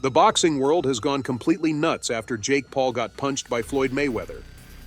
The boxing world has gone completely nuts after Jake Paul got punched by Floyd Mayweather.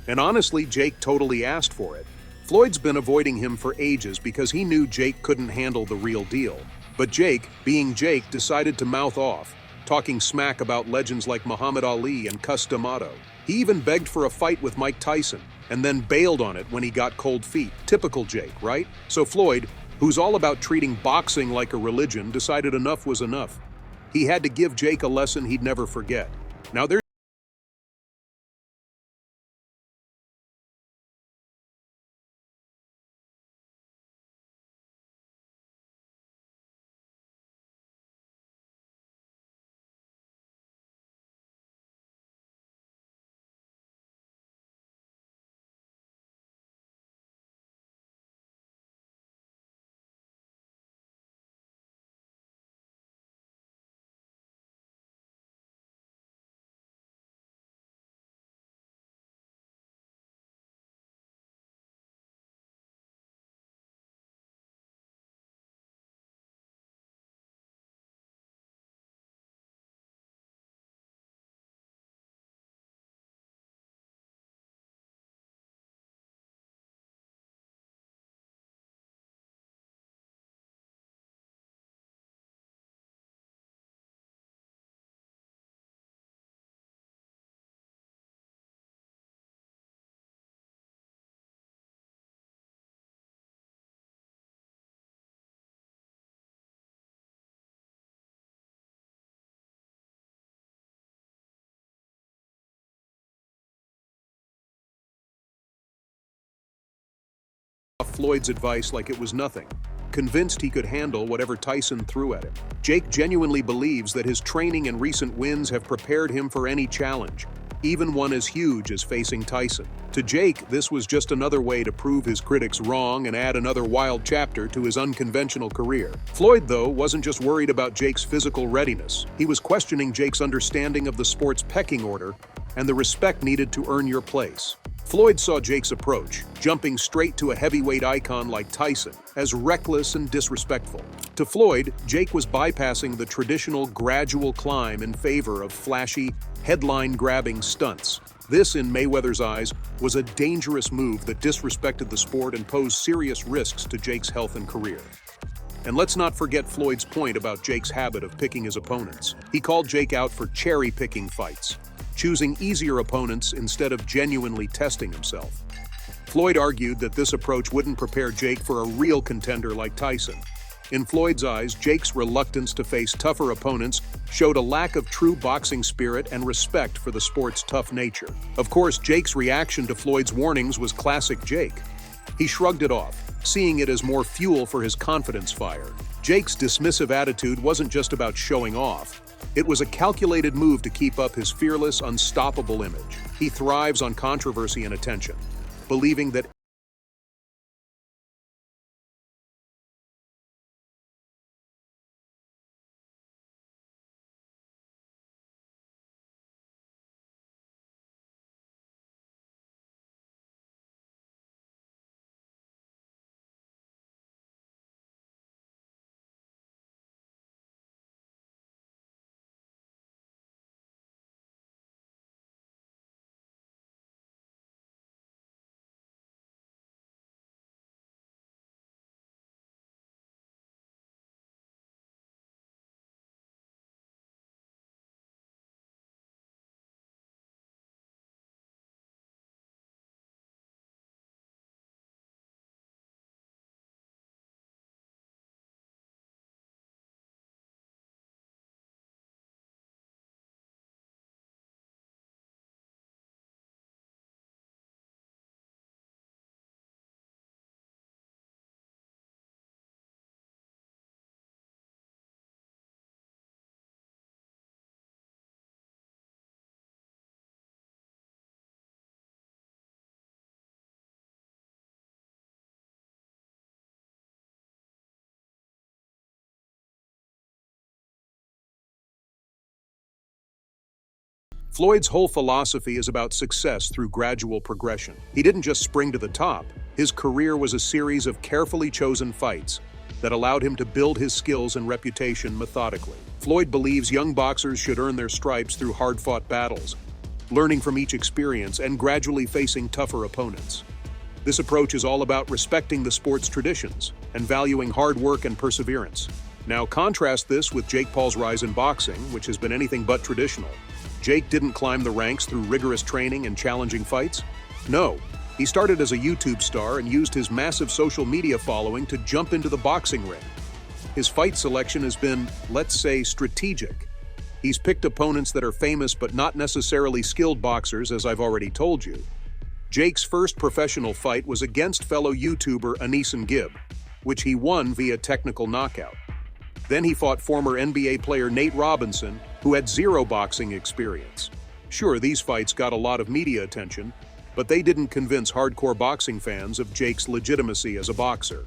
And honestly, Jake totally asked for it. Floyd's been avoiding him for ages because he knew Jake couldn't handle the real deal. But Jake, being Jake, decided to mouth off, talking smack about legends like Muhammad Ali and Cus D'Amato. He even begged for a fight with Mike Tyson, and then bailed on it when he got cold feet. Typical Jake, right? So Floyd, who's all about treating boxing like a religion, decided enough was enough. He had to give Jake a lesson he'd never forget. Now there's Floyd's advice like it was nothing, convinced he could handle whatever Tyson threw at him. Jake genuinely believes that his training and recent wins have prepared him for any challenge, even one as huge as facing Tyson. To Jake, this was just another way to prove his critics wrong and add another wild chapter to his unconventional career. Floyd, though, wasn't just worried about Jake's physical readiness. He was questioning Jake's understanding of the sport's pecking order and the respect needed to earn your place. Floyd saw Jake's approach, jumping straight to a heavyweight icon like Tyson, as reckless and disrespectful. To Floyd, Jake was bypassing the traditional gradual climb in favor of flashy, headline-grabbing stunts. This, in Mayweather's eyes, was a dangerous move that disrespected the sport and posed serious risks to Jake's health and career. And let's not forget Floyd's point about Jake's habit of picking his opponents. He called Jake out for cherry-picking fights, choosing easier opponents instead of genuinely testing himself. Floyd argued that this approach wouldn't prepare Jake for a real contender like Tyson. In Floyd's eyes, Jake's reluctance to face tougher opponents showed a lack of true boxing spirit and respect for the sport's tough nature. Of course, Jake's reaction to Floyd's warnings was classic Jake. He shrugged it off, seeing it as more fuel for his confidence fire. Jake's dismissive attitude wasn't just about showing off. It was a calculated move to keep up his fearless, unstoppable image. He thrives on controversy and attention, believing that Floyd's whole philosophy is about success through gradual progression. He didn't just spring to the top. His career was a series of carefully chosen fights that allowed him to build his skills and reputation methodically. Floyd believes young boxers should earn their stripes through hard-fought battles, learning from each experience and gradually facing tougher opponents. This approach is all about respecting the sport's traditions and valuing hard work and perseverance. Now contrast this with Jake Paul's rise in boxing, which has been anything but traditional. Jake didn't climb the ranks through rigorous training and challenging fights. No, he started as a YouTube star and used his massive social media following to jump into the boxing ring. His fight selection has been, let's say, strategic. He's picked opponents that are famous but not necessarily skilled boxers, as I've already told you. Jake's first professional fight was against fellow YouTuber Aneeson Gibb, which he won via technical knockout. Then he fought former NBA player Nate Robinson, who had zero boxing experience. Sure, these fights got a lot of media attention, but they didn't convince hardcore boxing fans of Jake's legitimacy as a boxer.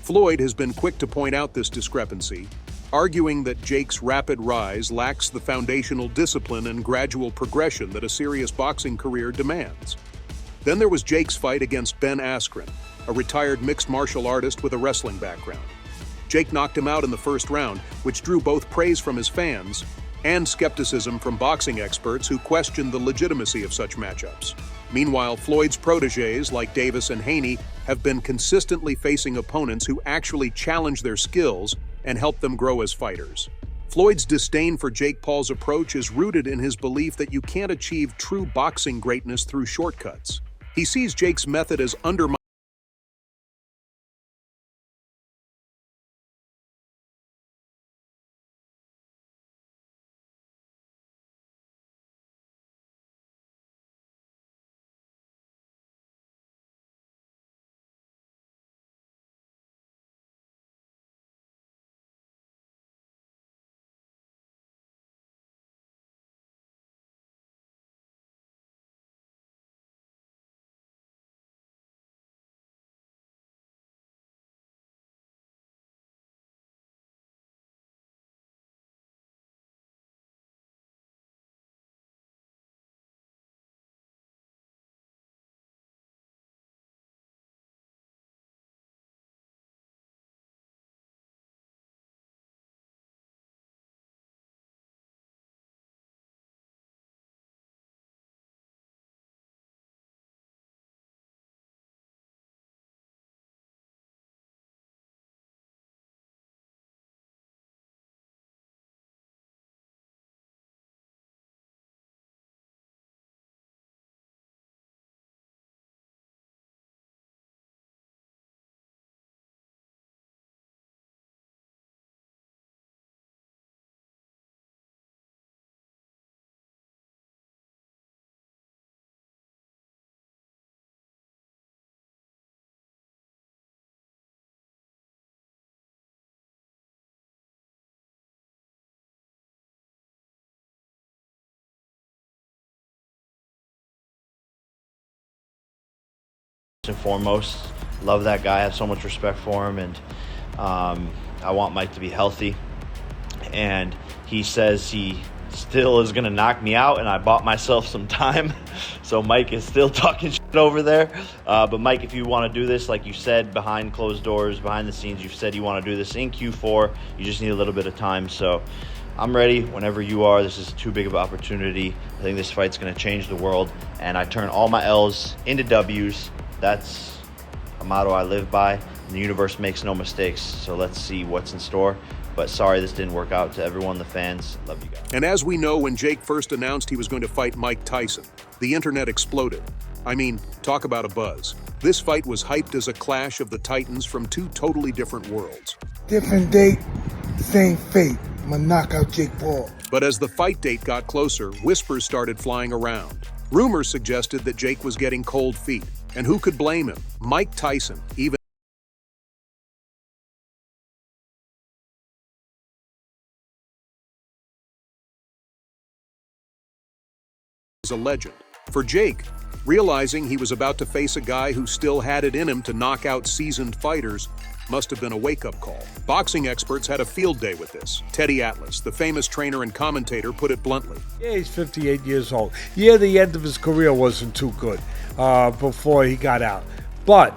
Floyd has been quick to point out this discrepancy, arguing that Jake's rapid rise lacks the foundational discipline and gradual progression that a serious boxing career demands. Then there was Jake's fight against Ben Askren, a retired mixed martial artist with a wrestling background. Jake knocked him out in the first round, which drew both praise from his fans and skepticism from boxing experts who questioned the legitimacy of such matchups. Meanwhile, Floyd's protégés like Davis and Haney have been consistently facing opponents who actually challenge their skills and help them grow as fighters. Floyd's disdain for Jake Paul's approach is rooted in his belief that you can't achieve true boxing greatness through shortcuts. He sees Jake's method as undermining and foremost, love that guy. I have so much respect for him, and I want Mike to be healthy. And he says he still is going to knock me out, and I bought myself some time. So Mike is still talking shit over there. But Mike, if you want to do this, like you said, behind closed doors, behind the scenes, you've said you want to do this in Q4. You just need a little bit of time. So I'm ready whenever you are. This is too big of an opportunity. I think this fight's going to change the world, and I turn all my L's into W's. That's a motto I live by. The universe makes no mistakes, so let's see what's in store. But sorry this didn't work out. To everyone, the fans, love you guys. And as we know, when Jake first announced he was going to fight Mike Tyson, the internet exploded. I mean, talk about a buzz. This fight was hyped as a clash of the titans from two totally different worlds. Different date, same fate. I'm gonna knock out Jake Paul. But as the fight date got closer, whispers started flying around. Rumors suggested that Jake was getting cold feet. And who could blame him? Mike Tyson, even is a legend. For Jake, Realizing he was about to face a guy who still had it in him to knock out seasoned fighters must have been a wake-up call. Boxing experts had a field day with this. Teddy Atlas, the famous trainer and commentator, put it bluntly. Yeah, he's 58 years old. Yeah, the end of his career wasn't too good before he got out. But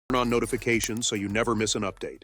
Turn on notifications so you never miss an update.